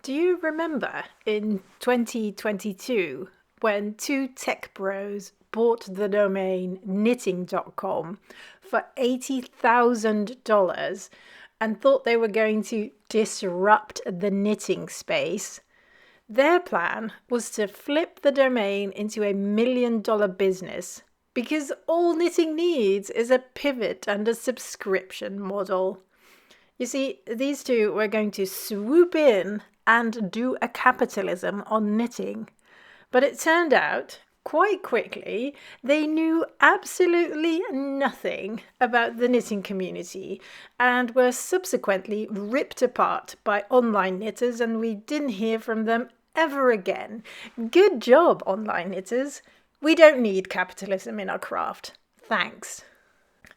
Do you remember in 2022 when two tech bros bought the domain knitting.com for $80,000 and thought they were going to disrupt the knitting space? Their plan was to flip the domain into $1 million business because all knitting needs is a pivot and a subscription model. You see, these two were going to swoop in and do a capitalism on knitting. But it turned out, quite quickly, they knew absolutely nothing about the knitting community and were subsequently ripped apart by online knitters, and we didn't hear from them ever again. Good job, online knitters. We don't need capitalism in our craft. Thanks.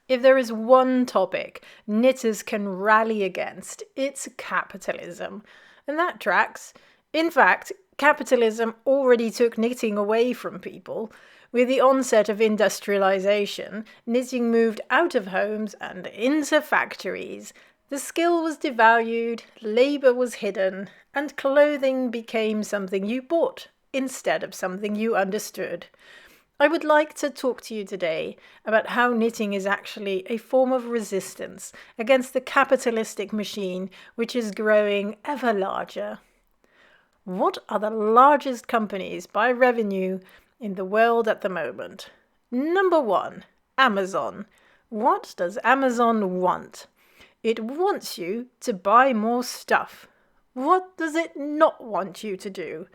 If there is one topic knitters can rally against, it's capitalism. And that tracks. In fact, capitalism already took knitting away from people. With the onset of industrialization, knitting moved out of homes and into factories. The skill was devalued, labor was hidden, and clothing became something you bought instead of something you understood. I would like to talk to you today about how knitting is actually a form of resistance against the capitalistic machine which is growing ever larger. What are the largest companies by revenue in the world at the moment? Number 1, Amazon. What does Amazon want? It wants you to buy more stuff. What does it not want you to do?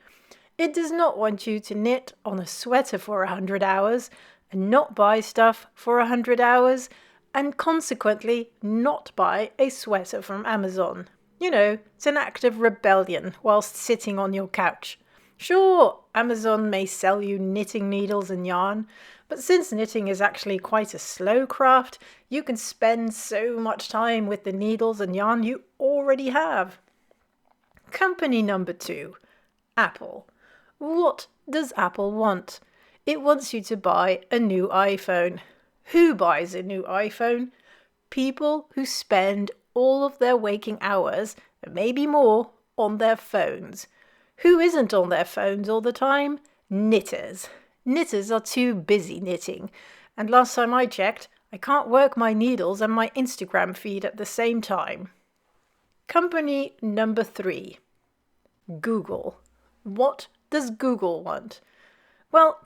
It does not want you to knit on a sweater for 100 hours and not buy stuff for 100 hours and consequently not buy a sweater from Amazon. You know, it's an act of rebellion whilst sitting on your couch. Sure, Amazon may sell you knitting needles and yarn, but since knitting is actually quite a slow craft, you can spend so much time with the needles and yarn you already have. Company number 2, Apple. What does Apple want? It wants you to buy a new iPhone. Who buys a new iPhone? People who spend all of their waking hours, and maybe more, on their phones. Who isn't on their phones all the time? Knitters. Knitters are too busy knitting. And last time I checked, I can't work my needles and my Instagram feed at the same time. Company number 3, Google. What does Google want? Well,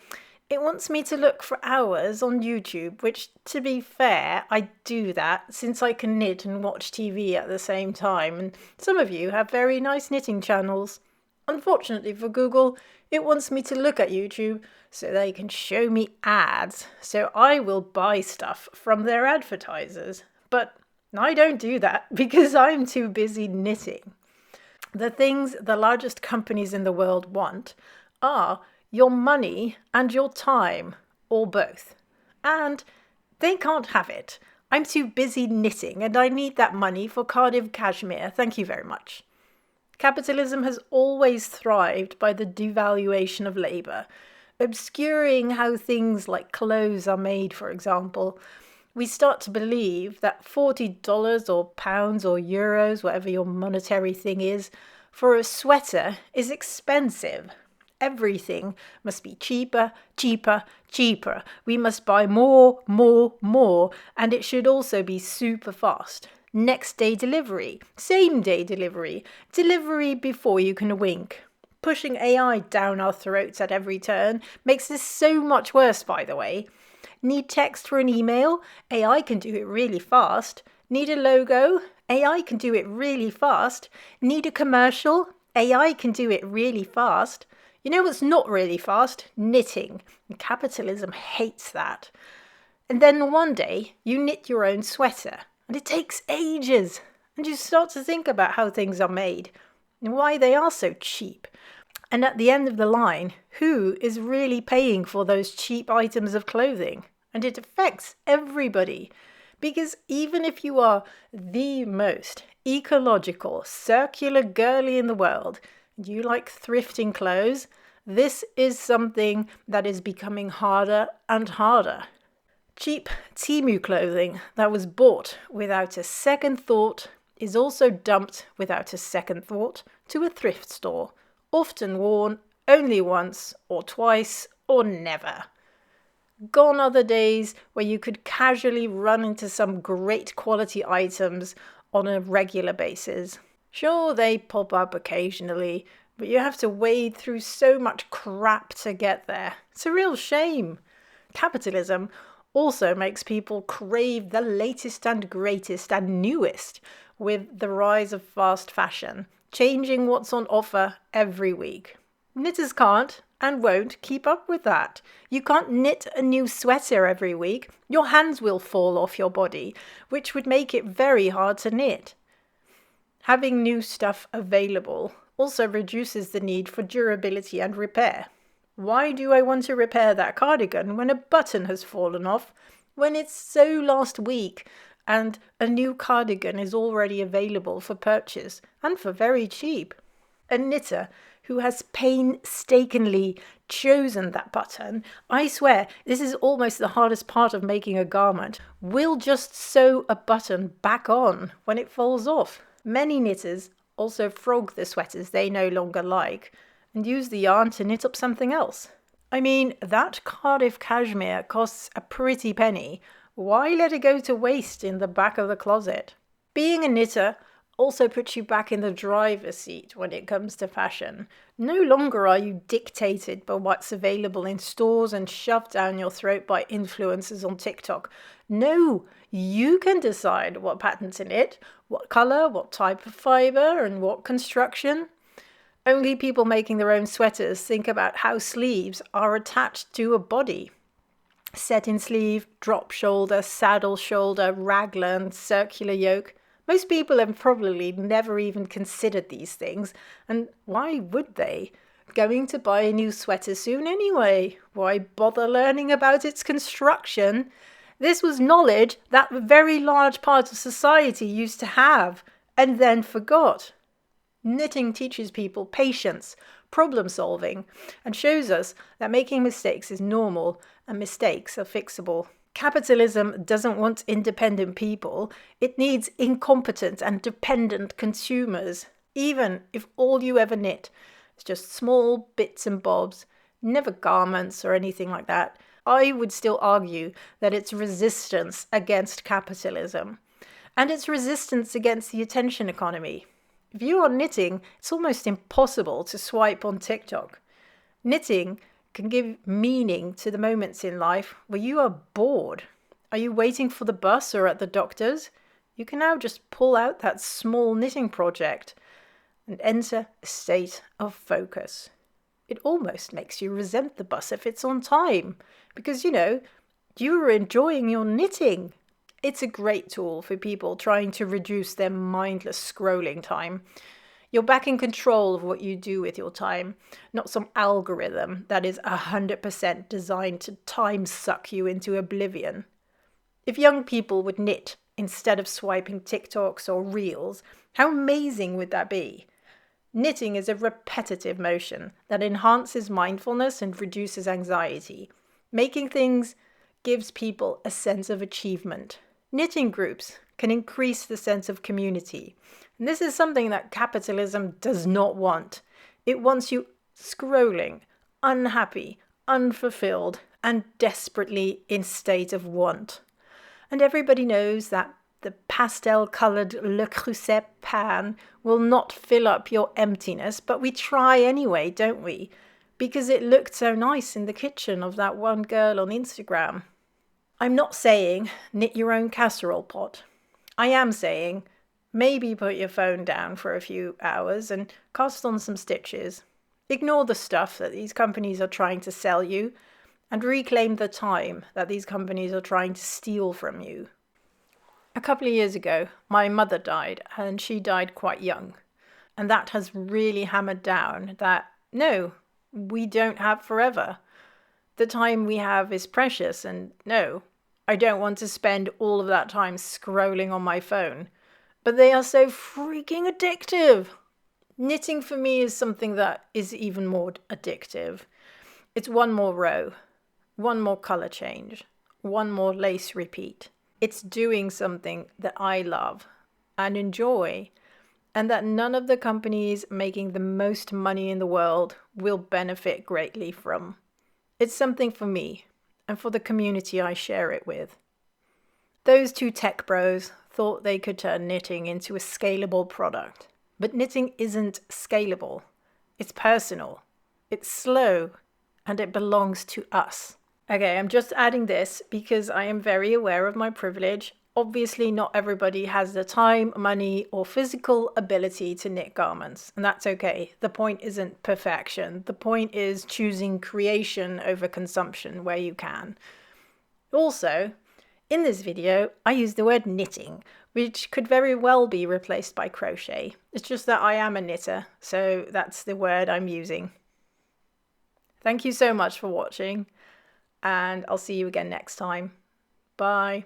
it wants me to look for hours on YouTube, which, to be fair, I do that since I can knit and watch TV at the same time, and some of you have very nice knitting channels. Unfortunately for Google, it wants me to look at YouTube so they can show me ads, so I will buy stuff from their advertisers. But I don't do that because I'm too busy knitting. The things the largest companies in the world want are your money and your time, or both. And they can't have it. I'm too busy knitting and I need that money for Cardiff cashmere. Thank you very much. Capitalism has always thrived by the devaluation of labour, obscuring how things like clothes are made, for example. We start to believe that $40 or pounds or euros, whatever your monetary thing is, for a sweater is expensive. Everything must be cheaper, cheaper, cheaper. We must buy more, more, more, and it should also be super fast. Next day delivery, same day delivery, delivery before you can wink. Pushing AI down our throats at every turn makes this so much worse, by the way. Need text for an email? AI can do it really fast. Need a logo? AI can do it really fast. Need a commercial? AI can do it really fast. You know what's not really fast? Knitting. And capitalism hates that. And then one day, you knit your own sweater. And it takes ages. And you start to think about how things are made and why they are so cheap. And at the end of the line, who is really paying for those cheap items of clothing? And it affects everybody. Because even if you are the most ecological, circular girly in the world, and you like thrifting clothes, this is something that is becoming harder and harder. Cheap Temu clothing that was bought without a second thought is also dumped without a second thought to a thrift store, often worn only once or twice or never. Gone are the days where you could casually run into some great quality items on a regular basis. Sure, they pop up occasionally, but you have to wade through so much crap to get there. It's a real shame. Capitalism also makes people crave the latest and greatest and newest with the rise of fast fashion, changing what's on offer every week. Knitters can't and won't keep up with that. You can't knit a new sweater every week. Your hands will fall off your body, which would make it very hard to knit. Having new stuff available also reduces the need for durability and repair. Why do I want to repair that cardigan when a button has fallen off, when it's so last week and a new cardigan is already available for purchase and for very cheap? A knitter who has painstakingly chosen that button, I swear this is almost the hardest part of making a garment, will just sew a button back on when it falls off. Many knitters also frog the sweaters they no longer like and use the yarn to knit up something else. I mean, that Cardiff cashmere costs a pretty penny. Why let it go to waste in the back of the closet? Being a knitter also puts you back in the driver's seat when it comes to fashion. No longer are you dictated by what's available in stores and shoved down your throat by influencers on TikTok. No, you can decide what pattern to knit, what colour, what type of fibre, and what construction. Only people making their own sweaters think about how sleeves are attached to a body. Set-in sleeve, drop shoulder, saddle shoulder, raglan, circular yoke. Most people have probably never even considered these things, and why would they? Going to buy a new sweater soon anyway. Why bother learning about its construction? This was knowledge that a very large part of society used to have, and then forgot. Knitting teaches people patience, problem solving, and shows us that making mistakes is normal and mistakes are fixable. Capitalism doesn't want independent people. It needs incompetent and dependent consumers. Even if all you ever knit is just small bits and bobs, never garments or anything like that, I would still argue that it's resistance against capitalism. And it's resistance against the attention economy. If you are knitting, it's almost impossible to swipe on TikTok. Knitting can give meaning to the moments in life where you are bored. Are you waiting for the bus or at the doctor's? You can now just pull out that small knitting project and enter a state of focus. It almost makes you resent the bus if it's on time because, you are enjoying your knitting. It's a great tool for people trying to reduce their mindless scrolling time. You're back in control of what you do with your time, not some algorithm that is 100% designed to time suck you into oblivion. If young people would knit instead of swiping TikToks or Reels, how amazing would that be? Knitting is a repetitive motion that enhances mindfulness and reduces anxiety. Making things gives people a sense of achievement. Knitting groups can increase the sense of community. And this is something that capitalism does not want. It wants you scrolling, unhappy, unfulfilled, and desperately in state of want. And everybody knows that the pastel-coloured Le Creuset pan will not fill up your emptiness, but we try anyway, don't we? Because it looked so nice in the kitchen of that one girl on Instagram. I'm not saying knit your own casserole pot. I am saying maybe put your phone down for a few hours and cast on some stitches. Ignore the stuff that these companies are trying to sell you and reclaim the time that these companies are trying to steal from you. A couple of years ago, my mother died, and she died quite young. And that has really hammered down that, no, we don't have forever. The time we have is precious, and no, I don't want to spend all of that time scrolling on my phone. But they are so freaking addictive. Knitting for me is something that is even more addictive. It's one more row, one more colour change, one more lace repeat. It's doing something that I love, and enjoy, and that none of the companies making the most money in the world will benefit greatly from. It's something for me and for the community I share it with. Those two tech bros thought they could turn knitting into a scalable product. But knitting isn't scalable. It's personal. It's slow. And it belongs to us. Okay, I'm just adding this because I am very aware of my privilege. Obviously, not everybody has the time, money, or physical ability to knit garments, and that's okay. The point isn't perfection. The point is choosing creation over consumption where you can. Also, in this video, I use the word knitting, which could very well be replaced by crochet. It's just that I am a knitter, so that's the word I'm using. Thank you so much for watching, and I'll see you again next time. Bye.